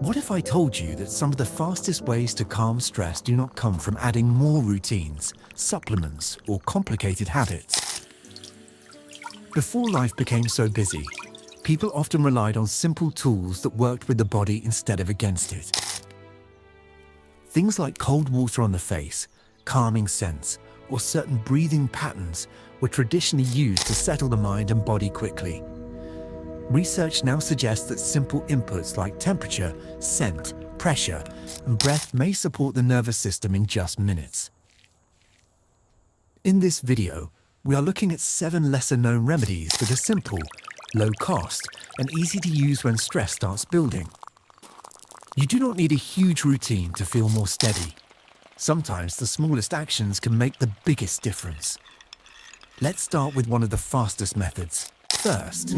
What if I told you that some of the fastest ways to calm stress do not come from adding more routines, supplements, or complicated habits? Before life became so busy, people often relied on simple tools that worked with the body instead of against it. Things like cold water on the face, calming scents, or certain breathing patterns were traditionally used to settle the mind and body quickly. Research now suggests that simple inputs like temperature, scent, pressure, and breath may support the nervous system in just minutes. In this video, we are looking at 7 lesser-known remedies that are simple, low cost, and easy to use when stress starts building. You do not need a huge routine to feel more steady. Sometimes the smallest actions can make the biggest difference. Let's start with one of the fastest methods. First,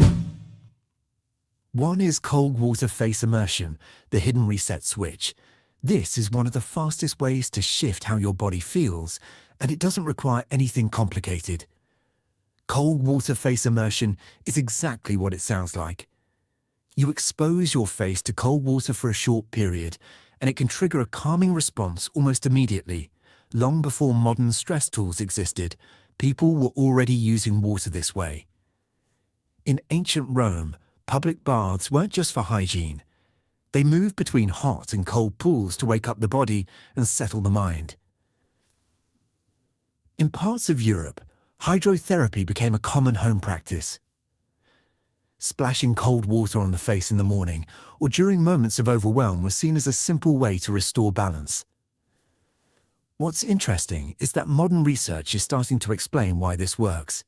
one is cold water face immersion, the hidden reset switch. This is one of the fastest ways to shift how your body feels, and it doesn't require anything complicated. Cold water face immersion is exactly what it sounds like. You expose your face to cold water for a short period, and it can trigger a calming response almost immediately. Long before modern stress tools existed, people were already using water this way. In ancient Rome, public baths weren't just for hygiene. They moved between hot and cold pools to wake up the body and settle the mind. In parts of Europe, hydrotherapy became a common home practice. Splashing cold water on the face in the morning or during moments of overwhelm was seen as a simple way to restore balance. What's interesting is that modern research is starting to explain why this works.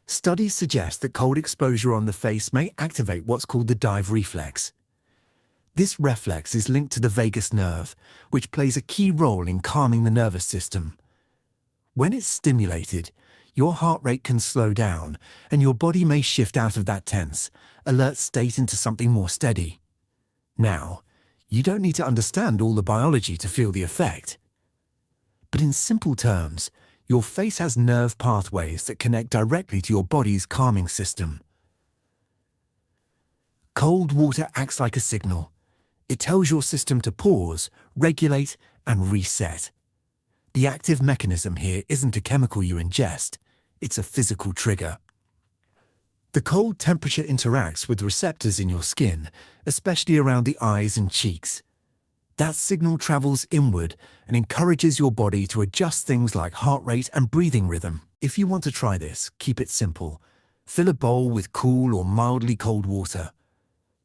Studies suggest that cold exposure on the face may activate what's called the dive reflex. This reflex is linked to the vagus nerve, which plays a key role in calming the nervous system. When it's stimulated, your heart rate can slow down, and your body may shift out of that tense, alert state into something more steady. Now, you don't need to understand all the biology to feel the effect. But in simple terms, your face has nerve pathways that connect directly to your body's calming system. Cold water acts like a signal. It tells your system to pause, regulate, and reset. The active mechanism here isn't a chemical you ingest, it's a physical trigger. The cold temperature interacts with receptors in your skin, especially around the eyes and cheeks. That signal travels inward and encourages your body to adjust things like heart rate and breathing rhythm. If you want to try this, keep it simple. Fill a bowl with cool or mildly cold water.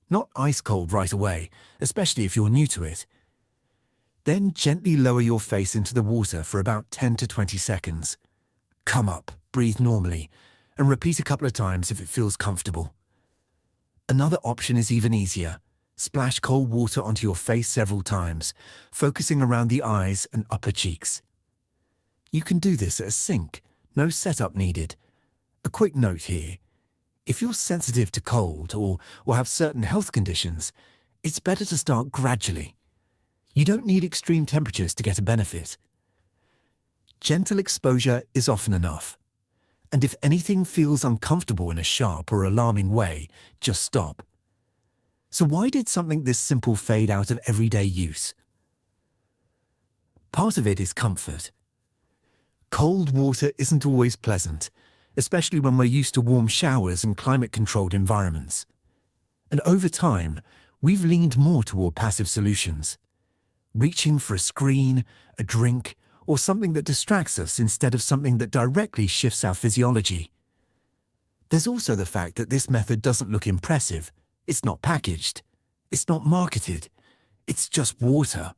Not ice cold right away, especially if you're new to it. Then gently lower your face into the water for about 10 to 20 seconds. Come up, breathe normally, and repeat a couple of times if it feels comfortable. Another option is even easier. Splash cold water onto your face several times, focusing around the eyes and upper cheeks. You can do this at a sink, no setup needed. A quick note here. If you're sensitive to cold or have certain health conditions, it's better to start gradually. You don't need extreme temperatures to get a benefit. Gentle exposure is often enough. And if anything feels uncomfortable in a sharp or alarming way, just stop. So why did something this simple fade out of everyday use? Part of it is comfort. Cold water isn't always pleasant, especially when we're used to warm showers and climate-controlled environments. And over time, we've leaned more toward passive solutions, reaching for a screen, a drink, or something that distracts us instead of something that directly shifts our physiology. There's also the fact that this method doesn't look impressive. It's not packaged. It's not marketed. It's just water.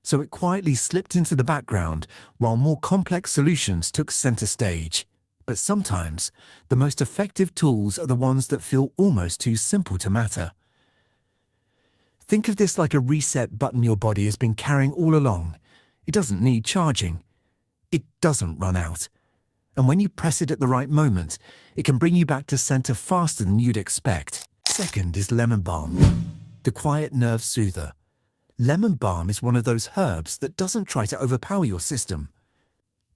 So it quietly slipped into the background while more complex solutions took center stage. But sometimes, the most effective tools are the ones that feel almost too simple to matter. Think of this like a reset button your body has been carrying all along. It doesn't need charging. It doesn't run out. And when you press it at the right moment, it can bring you back to center faster than you'd expect. Second is lemon balm, the quiet nerve soother. Lemon balm is one of those herbs that doesn't try to overpower your system.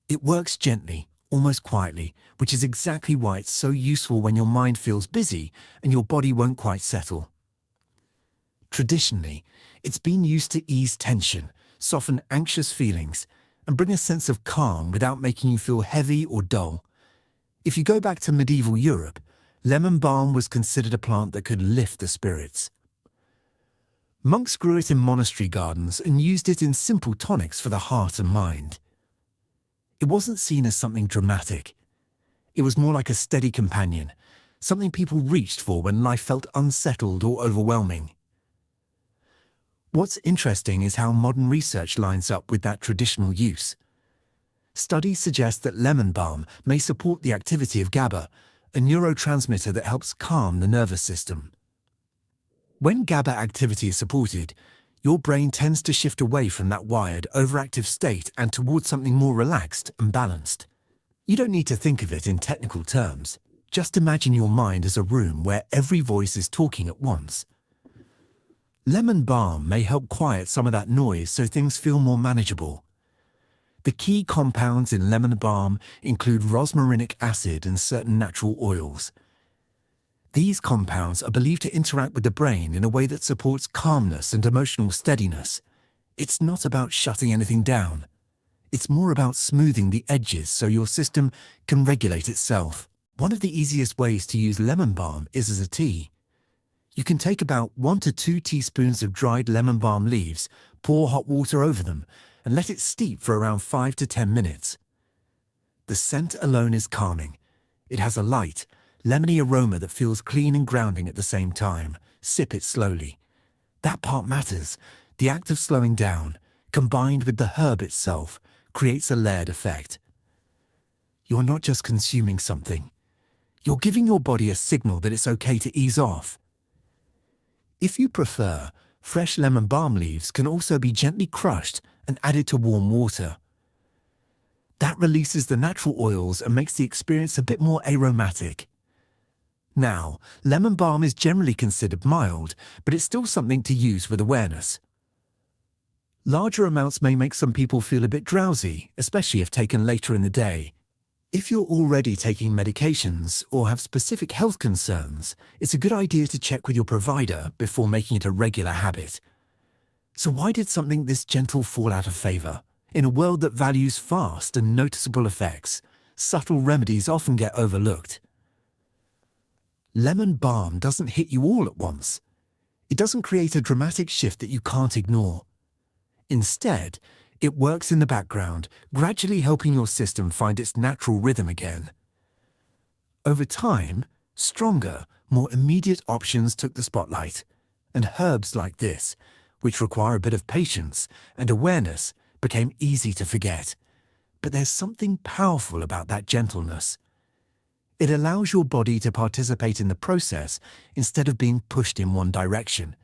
It works gently, almost quietly, which is exactly why it's so useful when your mind feels busy and your body won't quite settle. Traditionally, it's been used to ease tension, soften anxious feelings, and bring a sense of calm without making you feel heavy or dull. If you go back to medieval Europe, lemon balm was considered a plant that could lift the spirits. Monks grew it in monastery gardens and used it in simple tonics for the heart and mind. It wasn't seen as something dramatic. It was more like a steady companion, something people reached for when life felt unsettled or overwhelming. What's interesting is how modern research lines up with that traditional use. Studies suggest that lemon balm may support the activity of GABA, a neurotransmitter that helps calm the nervous system. When GABA activity is supported, your brain tends to shift away from that wired, overactive state and towards something more relaxed and balanced. You don't need to think of it in technical terms. Just imagine your mind as a room where every voice is talking at once. Lemon balm may help quiet some of that noise so things feel more manageable. The key compounds in lemon balm include rosmarinic acid and certain natural oils. These compounds are believed to interact with the brain in a way that supports calmness and emotional steadiness. It's not about shutting anything down. It's more about smoothing the edges so your system can regulate itself. One of the easiest ways to use lemon balm is as a tea. You can take about 1 to 2 teaspoons of dried lemon balm leaves, pour hot water over them, and let it steep for around 5 to 10 minutes. The scent alone is calming. It has a light, lemony aroma that feels clean and grounding at the same time. Sip it slowly. That part matters. The act of slowing down, combined with the herb itself, creates a layered effect. You're not just consuming something. You're giving your body a signal that it's okay to ease off. If you prefer, fresh lemon balm leaves can also be gently crushed and added to warm water. That releases the natural oils and makes the experience a bit more aromatic. Now, lemon balm is generally considered mild, but it's still something to use with awareness. Larger amounts may make some people feel a bit drowsy, especially if taken later in the day. If you're already taking medications or have specific health concerns, it's a good idea to check with your provider before making it a regular habit. So why did something this gentle fall out of favor? In a world that values fast and noticeable effects, subtle remedies often get overlooked. Lemon balm doesn't hit you all at once. It doesn't create a dramatic shift that you can't ignore. Instead, it works in the background, gradually helping your system find its natural rhythm again. Over time, stronger, more immediate options took the spotlight, and herbs like this, which require a bit of patience and awareness, became easy to forget. But there's something powerful about that gentleness. It allows your body to participate in the process instead of being pushed in one direction.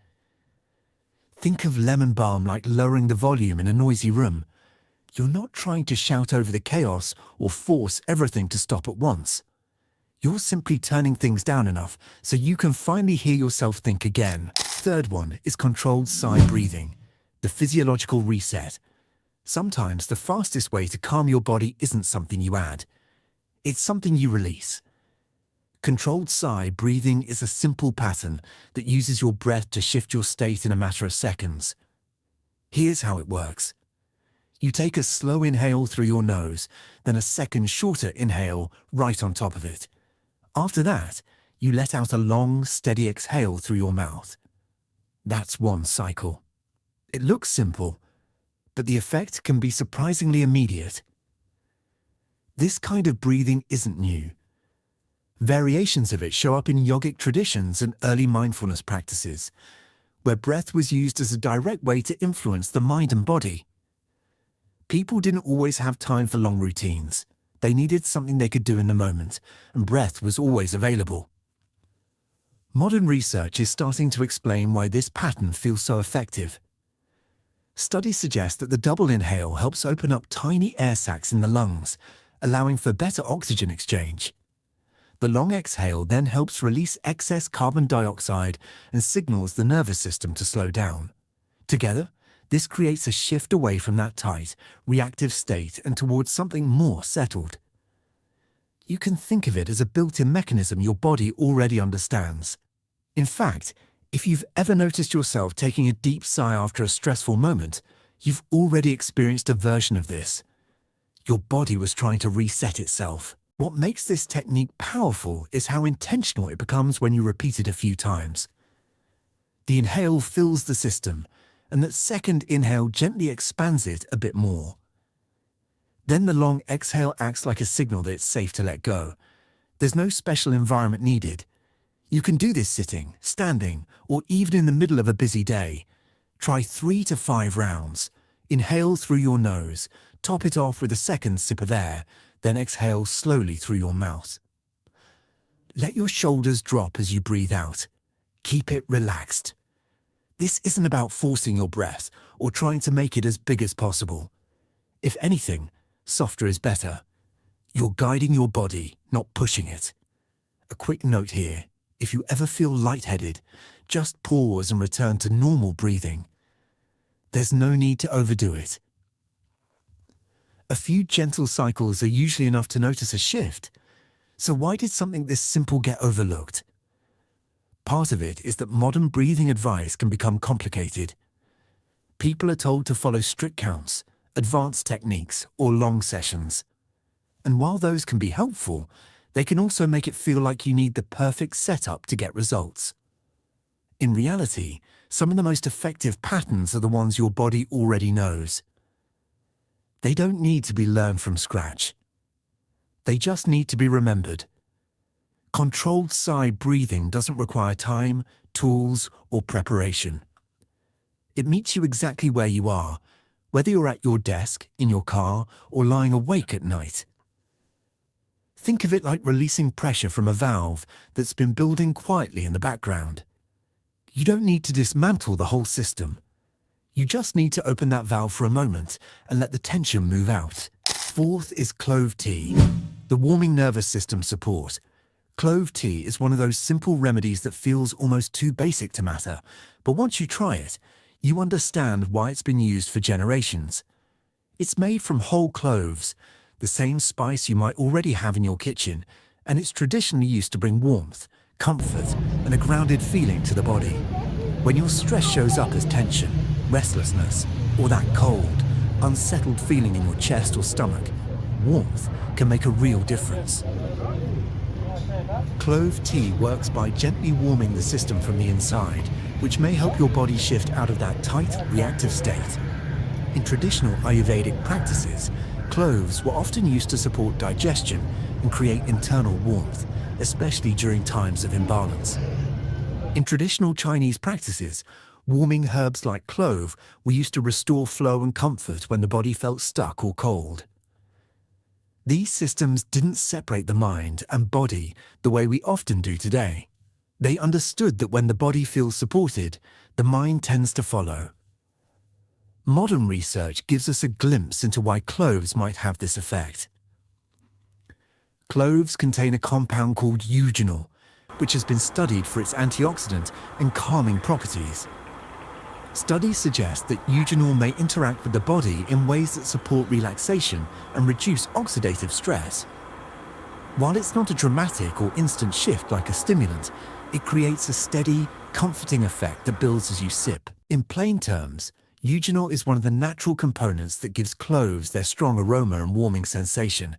Think of lemon balm like lowering the volume in a noisy room. You're not trying to shout over the chaos or force everything to stop at once. You're simply turning things down enough so you can finally hear yourself think again. Third one is controlled sigh breathing, the physiological reset. Sometimes the fastest way to calm your body isn't something you add. It's something you release. Controlled sigh breathing is a simple pattern that uses your breath to shift your state in a matter of seconds. Here's how it works. You take a slow inhale through your nose, then a second shorter inhale right on top of it. After that, you let out a long, steady exhale through your mouth. That's one cycle. It looks simple, but the effect can be surprisingly immediate. This kind of breathing isn't new. Variations of it show up in yogic traditions and early mindfulness practices, where breath was used as a direct way to influence the mind and body. People didn't always have time for long routines. They needed something they could do in the moment, and breath was always available. Modern research is starting to explain why this pattern feels so effective. Studies suggest that the double inhale helps open up tiny air sacs in the lungs, allowing for better oxygen exchange. The long exhale then helps release excess carbon dioxide and signals the nervous system to slow down. Together, this creates a shift away from that tight, reactive state and towards something more settled. You can think of it as a built-in mechanism your body already understands. In fact, If you've ever noticed yourself taking a deep sigh after a stressful moment, you've already experienced a version of this. Your body was trying to reset itself. What makes this technique powerful is how intentional it becomes when you repeat it a few times. The inhale fills the system, and that second inhale gently expands it a bit more. Then the long exhale acts like a signal that it's safe to let go. There's no special environment needed. You can do this sitting, standing, or even in the middle of a busy day. Try 3 to 5 rounds. Inhale through your nose, top it off with a second sip of air, then exhale slowly through your mouth. Let your shoulders drop as you breathe out. Keep it relaxed. This isn't about forcing your breath or trying to make it as big as possible. If anything, softer is better. You're guiding your body, not pushing it. A quick note here. If you ever feel lightheaded, just pause and return to normal breathing. There's no need to overdo it. A few gentle cycles are usually enough to notice a shift. So why did something this simple get overlooked? Part of it is that modern breathing advice can become complicated. People are told to follow strict counts, advanced techniques, or long sessions. And while those can be helpful, they can also make it feel like you need the perfect setup to get results. In reality, some of the most effective patterns are the ones your body already knows. They don't need to be learned from scratch. They just need to be remembered. Controlled sigh breathing doesn't require time, tools, or preparation. It meets you exactly where you are, whether you're at your desk, in your car, or lying awake at night. Think of it like releasing pressure from a valve that's been building quietly in the background. You don't need to dismantle the whole system. You just need to open that valve for a moment and let the tension move out. Fourth is clove tea, the warming nervous system support. Clove tea is one of those simple remedies that feels almost too basic to matter, but once you try it, you understand why it's been used for generations. It's made from whole cloves, the same spice you might already have in your kitchen, and it's traditionally used to bring warmth, comfort, and a grounded feeling to the body. When your stress shows up as tension, restlessness, or that cold, unsettled feeling in your chest or stomach, warmth can make a real difference. Clove tea works by gently warming the system from the inside, which may help your body shift out of that tight, reactive state. In traditional Ayurvedic practices, cloves were often used to support digestion and create internal warmth, especially during times of imbalance. In traditional Chinese practices, warming herbs like clove were used to restore flow and comfort when the body felt stuck or cold. These systems didn't separate the mind and body the way we often do today. They understood that when the body feels supported, the mind tends to follow. Modern research gives us a glimpse into why cloves might have this effect. Cloves contain a compound called eugenol, which has been studied for its antioxidant and calming properties. Studies suggest that eugenol may interact with the body in ways that support relaxation and reduce oxidative stress. While it's not a dramatic or instant shift like a stimulant, it creates a steady, comforting effect that builds as you sip. In plain terms, eugenol is one of the natural components that gives cloves their strong aroma and warming sensation.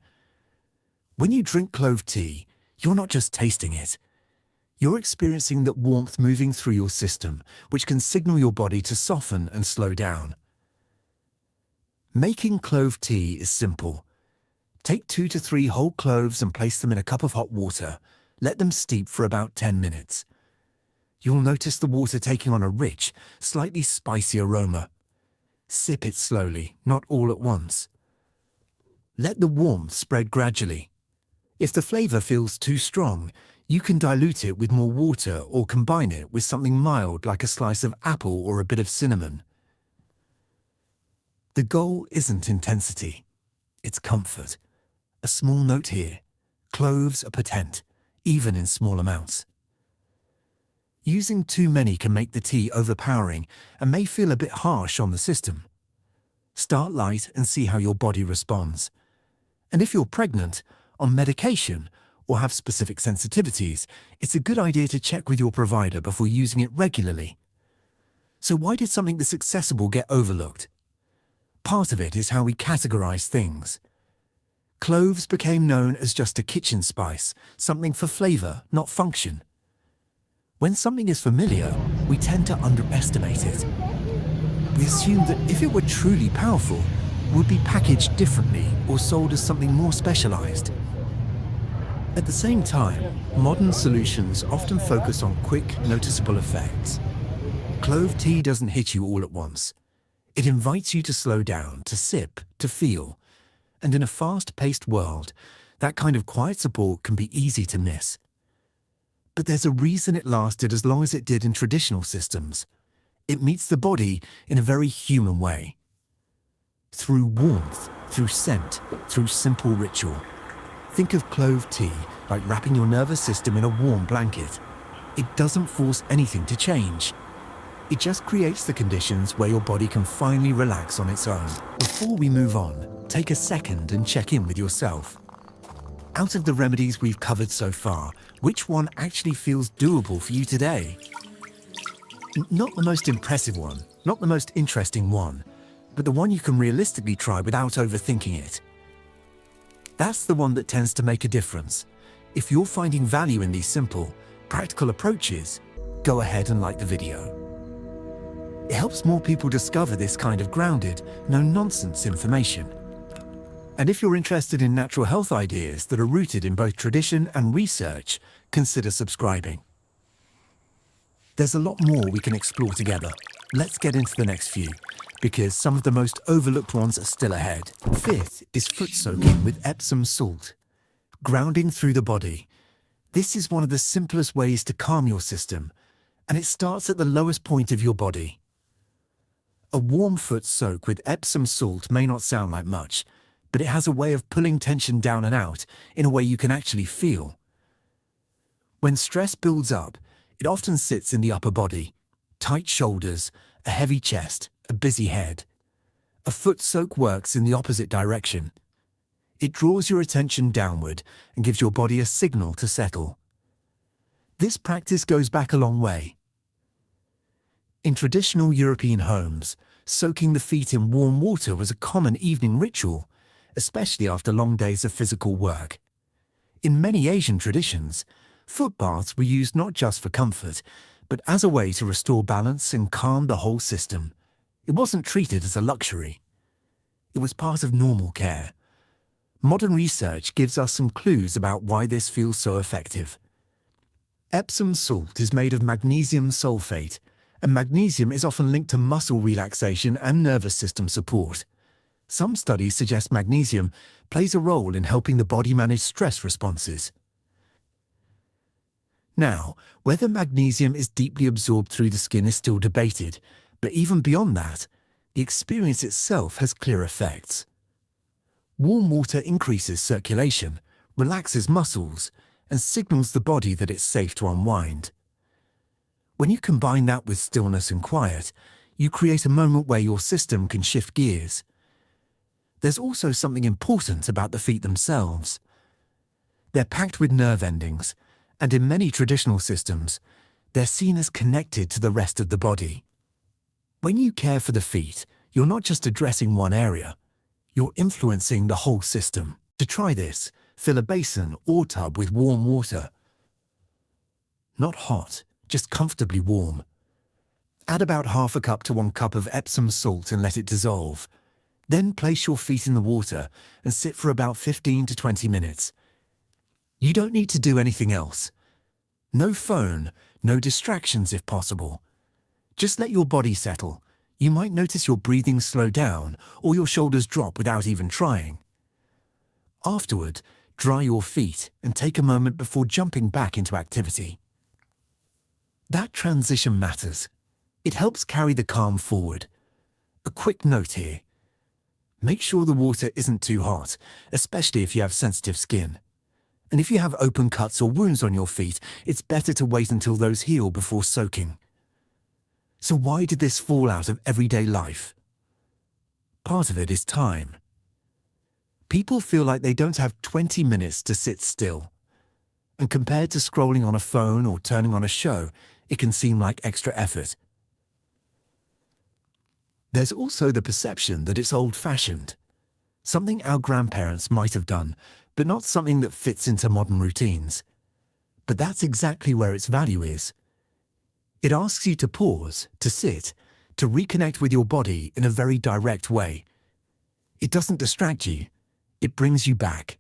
When you drink clove tea, you're not just tasting it. You're experiencing that warmth moving through your system, which can signal your body to soften and slow down. Making clove tea is simple. Take 2 to 3 whole cloves and place them in a cup of hot water. Let them steep for about 10 minutes. You'll notice the water taking on a rich, slightly spicy aroma. Sip it slowly, not all at once. Let the warmth spread gradually. If the flavor feels too strong, you can dilute it with more water or combine it with something mild like a slice of apple or a bit of cinnamon. The goal isn't intensity, it's comfort. A small note here: cloves are potent, even in small amounts. Using too many can make the tea overpowering and may feel a bit harsh on the system. Start light and see how your body responds. And if you're pregnant, on medication, or have specific sensitivities, it's a good idea to check with your provider before using it regularly. So why did something that's accessible get overlooked? Part of it is how we categorize things. Cloves became known as just a kitchen spice, something for flavor, not function. When something is familiar, we tend to underestimate it. We assume that if it were truly powerful, it would be packaged differently or sold as something more specialized. At the same time, modern solutions often focus on quick, noticeable effects. Clove tea doesn't hit you all at once. It invites you to slow down, to sip, to feel. And in a fast-paced world, that kind of quiet support can be easy to miss. But there's a reason it lasted as long as it did in traditional systems. It meets the body in a very human way. Through warmth, through scent, through simple ritual. Think of clove tea like wrapping your nervous system in a warm blanket. It doesn't force anything to change. It just creates the conditions where your body can finally relax on its own. Before we move on, take a second and check in with yourself. Out of the remedies we've covered so far, which one actually feels doable for you today? Not the most impressive one, not the most interesting one, but the one you can realistically try without overthinking it. That's the one that tends to make a difference. If you're finding value in these simple, practical approaches, go ahead and like the video. It helps more people discover this kind of grounded, no-nonsense information. And if you're interested in natural health ideas that are rooted in both tradition and research, consider subscribing. There's a lot more we can explore together. Let's get into the next few, because some of the most overlooked ones are still ahead. Fifth is foot soaking with Epsom salt. Grounding through the body. This is one of the simplest ways to calm your system, and it starts at the lowest point of your body. A warm foot soak with Epsom salt may not sound like much, but it has a way of pulling tension down and out in a way you can actually feel. When stress builds up, it often sits in the upper body, tight shoulders, a heavy chest, a busy head. A foot soak works in the opposite direction. It draws your attention downward and gives your body a signal to settle. This practice goes back a long way. In traditional European homes, soaking the feet in warm water was a common evening ritual, especially after long days of physical work. In many Asian traditions, foot baths were used not just for comfort, but as a way to restore balance and calm the whole system. It wasn't treated as a luxury. It was part of normal care. Modern research gives us some clues about why this feels so effective. Epsom salt is made of magnesium sulfate, and magnesium is often linked to muscle relaxation and nervous system support. Some studies suggest magnesium plays a role in helping the body manage stress responses. Now, whether magnesium is deeply absorbed through the skin is still debated, but even beyond that, the experience itself has clear effects. Warm water increases circulation, relaxes muscles, and signals the body that it's safe to unwind. When you combine that with stillness and quiet, you create a moment where your system can shift gears. There's also something important about the feet themselves. They're packed with nerve endings, and in many traditional systems, they're seen as connected to the rest of the body. When you care for the feet, you're not just addressing one area, you're influencing the whole system. To try this, fill a basin or tub with warm water. Not hot, just comfortably warm. Add about half a cup to 1 cup of Epsom salt and let it dissolve. Then place your feet in the water and sit for about 15 to 20 minutes. You don't need to do anything else. No phone, no distractions if possible. Just let your body settle. You might notice your breathing slow down or your shoulders drop without even trying. Afterward, dry your feet and take a moment before jumping back into activity. That transition matters. It helps carry the calm forward. A quick note here. Make sure the water isn't too hot, especially if you have sensitive skin. And if you have open cuts or wounds on your feet, it's better to wait until those heal before soaking. So why did this fall out of everyday life? Part of it is time. People feel like they don't have 20 minutes to sit still. And compared to scrolling on a phone or turning on a show, it can seem like extra effort. There's also the perception that it's old-fashioned, something our grandparents might have done, but not something that fits into modern routines. But that's exactly where its value is. It asks you to pause, to sit, to reconnect with your body in a very direct way. It doesn't distract you, it brings you back.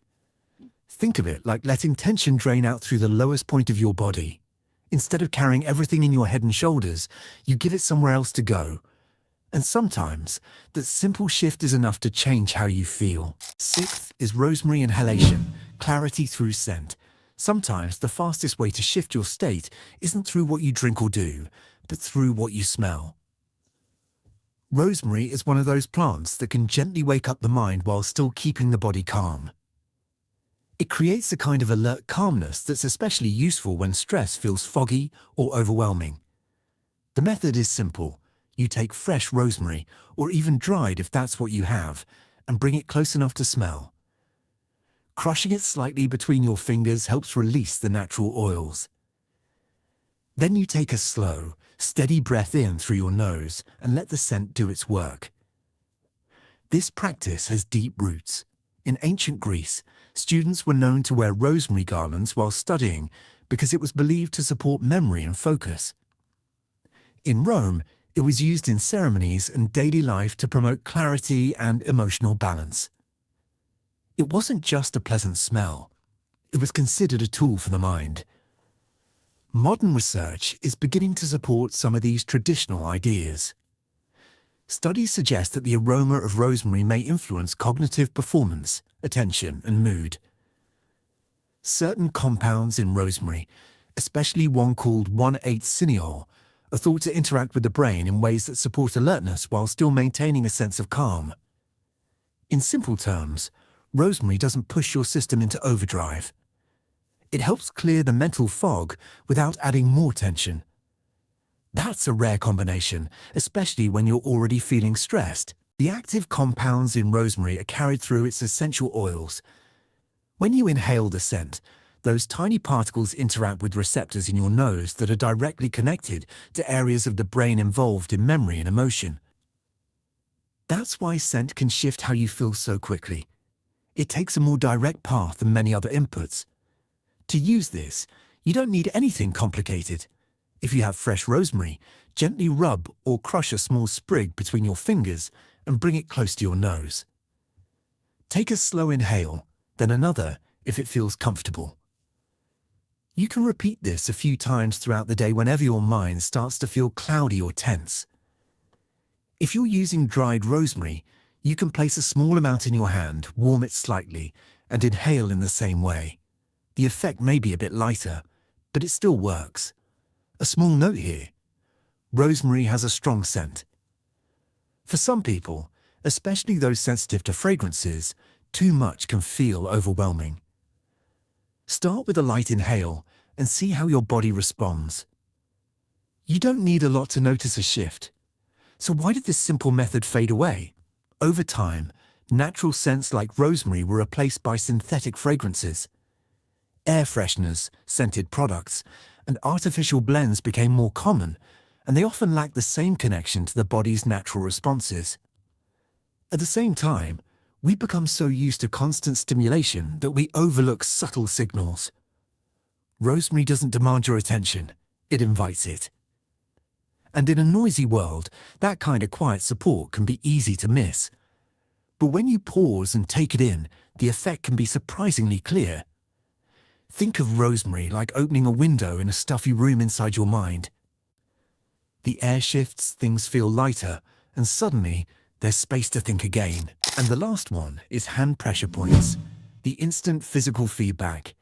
Think of it like letting tension drain out through the lowest point of your body. Instead of carrying everything in your head and shoulders, you give it somewhere else to go. And sometimes, that simple shift is enough to change how you feel. Sixth is rosemary inhalation, clarity through scent. Sometimes the fastest way to shift your state isn't through what you drink or do, but through what you smell. Rosemary is one of those plants that can gently wake up the mind while still keeping the body calm. It creates a kind of alert calmness that's especially useful when stress feels foggy or overwhelming. The method is simple. You take fresh rosemary, or even dried if that's what you have, and bring it close enough to smell. Crushing it slightly between your fingers helps release the natural oils. Then you take a slow, steady breath in through your nose and let the scent do its work. This practice has deep roots. In ancient Greece, students were known to wear rosemary garlands while studying because it was believed to support memory and focus. In Rome, it was used in ceremonies and daily life to promote clarity and emotional balance. It wasn't just a pleasant smell. It was considered a tool for the mind. Modern research is beginning to support some of these traditional ideas. Studies suggest that the aroma of rosemary may influence cognitive performance, attention, and mood. Certain compounds in rosemary, especially one called 1,8-cineol, are thought to interact with the brain in ways that support alertness while still maintaining a sense of calm. In simple terms, rosemary doesn't push your system into overdrive. It helps clear the mental fog without adding more tension. That's a rare combination, especially when you're already feeling stressed. The active compounds in rosemary are carried through its essential oils. When you inhale the scent, those tiny particles interact with receptors in your nose that are directly connected to areas of the brain involved in memory and emotion. That's why scent can shift how you feel so quickly. It takes a more direct path than many other inputs. To use this, you don't need anything complicated. If you have fresh rosemary, gently rub or crush a small sprig between your fingers and bring it close to your nose. Take a slow inhale, then another if it feels comfortable. You can repeat this a few times throughout the day whenever your mind starts to feel cloudy or tense. If you're using dried rosemary, you can place a small amount in your hand, warm it slightly, and inhale in the same way. The effect may be a bit lighter, but it still works. A small note here. Rosemary has a strong scent. For some people, especially those sensitive to fragrances, too much can feel overwhelming. Start with a light inhale and see how your body responds. You don't need a lot to notice a shift. So why did this simple method fade away? Over time, natural scents like rosemary were replaced by synthetic fragrances. Air fresheners, scented products, and artificial blends became more common, and they often lack the same connection to the body's natural responses. At the same time, we become so used to constant stimulation that we overlook subtle signals. Rosemary doesn't demand your attention, it invites it. And in a noisy world, that kind of quiet support can be easy to miss. But when you pause and take it in, the effect can be surprisingly clear. Think of rosemary like opening a window in a stuffy room inside your mind. The air shifts, things feel lighter, and suddenly there's space to think again. And the last one is hand pressure points, the instant physical feedback.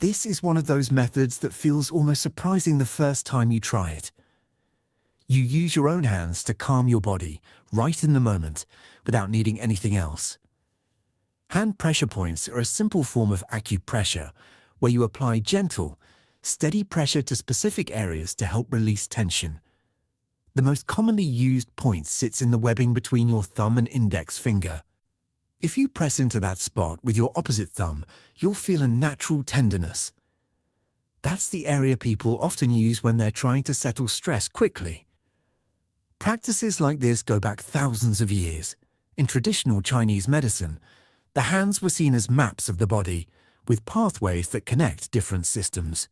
This is one of those methods that feels almost surprising the first time you try it. You use your own hands to calm your body, right in the moment, without needing anything else. Hand pressure points are a simple form of acupressure, where you apply gentle, steady pressure to specific areas to help release tension. The most commonly used point sits in the webbing between your thumb and index finger. If you press into that spot with your opposite thumb, you'll feel a natural tenderness. That's the area people often use when they're trying to settle stress quickly. Practices like this go back thousands of years. In traditional Chinese medicine, the hands were seen as maps of the body, with pathways that connect different systems.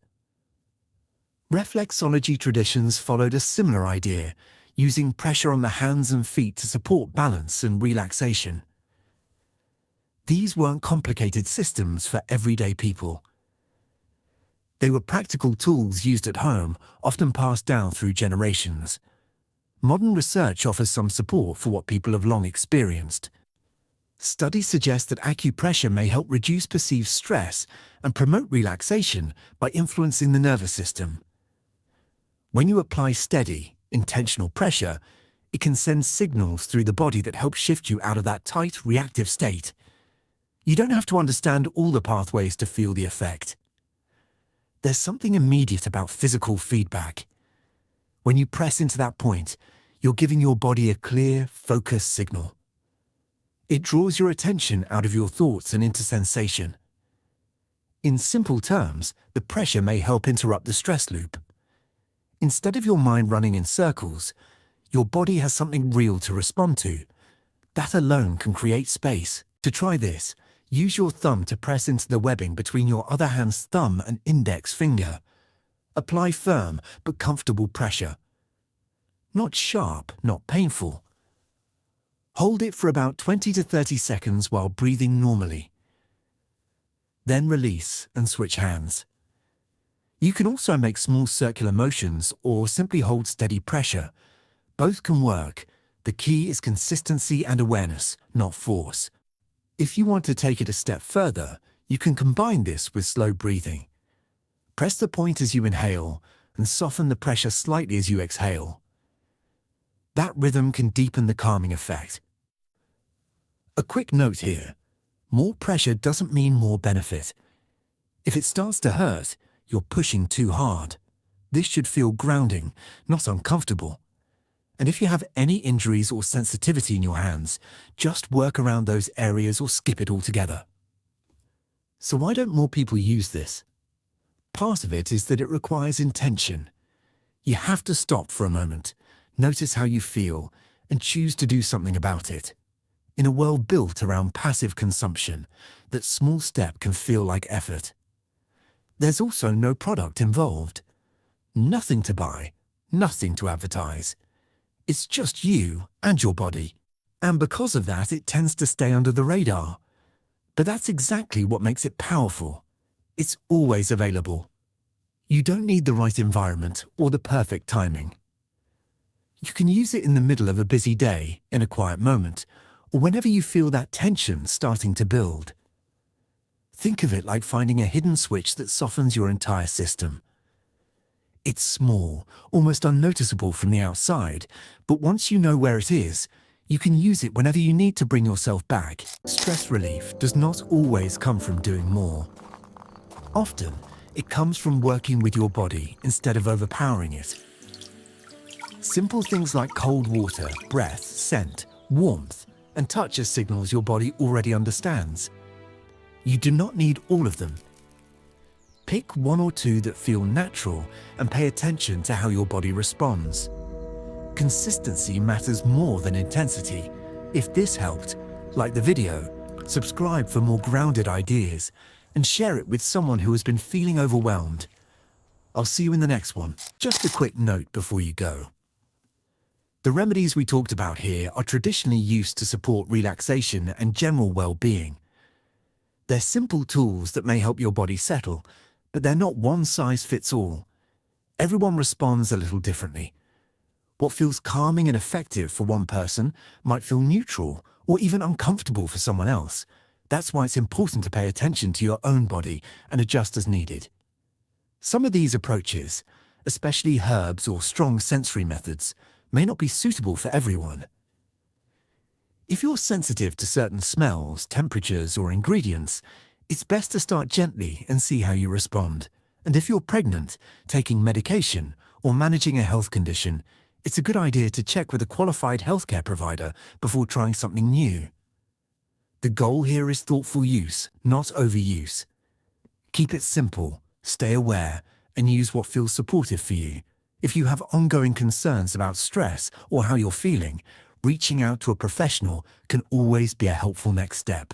Reflexology traditions followed a similar idea, using pressure on the hands and feet to support balance and relaxation. These weren't complicated systems for everyday people. They were practical tools used at home, often passed down through generations. Modern research offers some support for what people have long experienced. Studies suggest that acupressure may help reduce perceived stress and promote relaxation by influencing the nervous system. When you apply steady, intentional pressure, it can send signals through the body that help shift you out of that tight, reactive state. You don't have to understand all the pathways to feel the effect. There's something immediate about physical feedback. When you press into that point, you're giving your body a clear, focused signal. It draws your attention out of your thoughts and into sensation. In simple terms, the pressure may help interrupt the stress loop. Instead of your mind running in circles, your body has something real to respond to. That alone can create space. To try this, use your thumb to press into the webbing between your other hand's thumb and index finger. Apply firm but comfortable pressure. Not sharp, not painful. Hold it for about 20 to 30 seconds while breathing normally. Then release and switch hands. You can also make small circular motions or simply hold steady pressure. Both can work. The key is consistency and awareness, not force. If you want to take it a step further, you can combine this with slow breathing. Press the point as you inhale and soften the pressure slightly as you exhale. That rhythm can deepen the calming effect. A quick note here. More pressure doesn't mean more benefit. If it starts to hurt, you're pushing too hard. This should feel grounding, not uncomfortable. And if you have any injuries or sensitivity in your hands, just work around those areas or skip it altogether. So why don't more people use this? Part of it is that it requires intention. You have to stop for a moment, notice how you feel, and choose to do something about it. In a world built around passive consumption, that small step can feel like effort. There's also no product involved. Nothing to buy, nothing to advertise. It's just you and your body. And because of that, it tends to stay under the radar. But that's exactly what makes it powerful. It's always available. You don't need the right environment or the perfect timing. You can use it in the middle of a busy day, in a quiet moment, or whenever you feel that tension starting to build. Think of it like finding a hidden switch that softens your entire system. It's small, almost unnoticeable from the outside, but once you know where it is, you can use it whenever you need to bring yourself back. Stress relief does not always come from doing more. Often, it comes from working with your body instead of overpowering it. Simple things like cold water, breath, scent, warmth, and touch are signals your body already understands. You do not need all of them. Pick one or two that feel natural and pay attention to how your body responds. Consistency matters more than intensity. If this helped, like the video, subscribe for more grounded ideas, and share it with someone who has been feeling overwhelmed. I'll see you in the next one. Just a quick note before you go. The remedies we talked about here are traditionally used to support relaxation and general well-being. They're simple tools that may help your body settle, but they're not one size fits all. Everyone responds a little differently. What feels calming and effective for one person might feel neutral or even uncomfortable for someone else. That's why it's important to pay attention to your own body and adjust as needed. Some of these approaches, especially herbs or strong sensory methods, may not be suitable for everyone. If you're sensitive to certain smells, temperatures, or ingredients, it's best to start gently and see how you respond. And if you're pregnant, taking medication, or managing a health condition, it's a good idea to check with a qualified healthcare provider before trying something new. The goal here is thoughtful use, not overuse. Keep it simple, stay aware, and use what feels supportive for you. If you have ongoing concerns about stress or how you're feeling, reaching out to a professional can always be a helpful next step.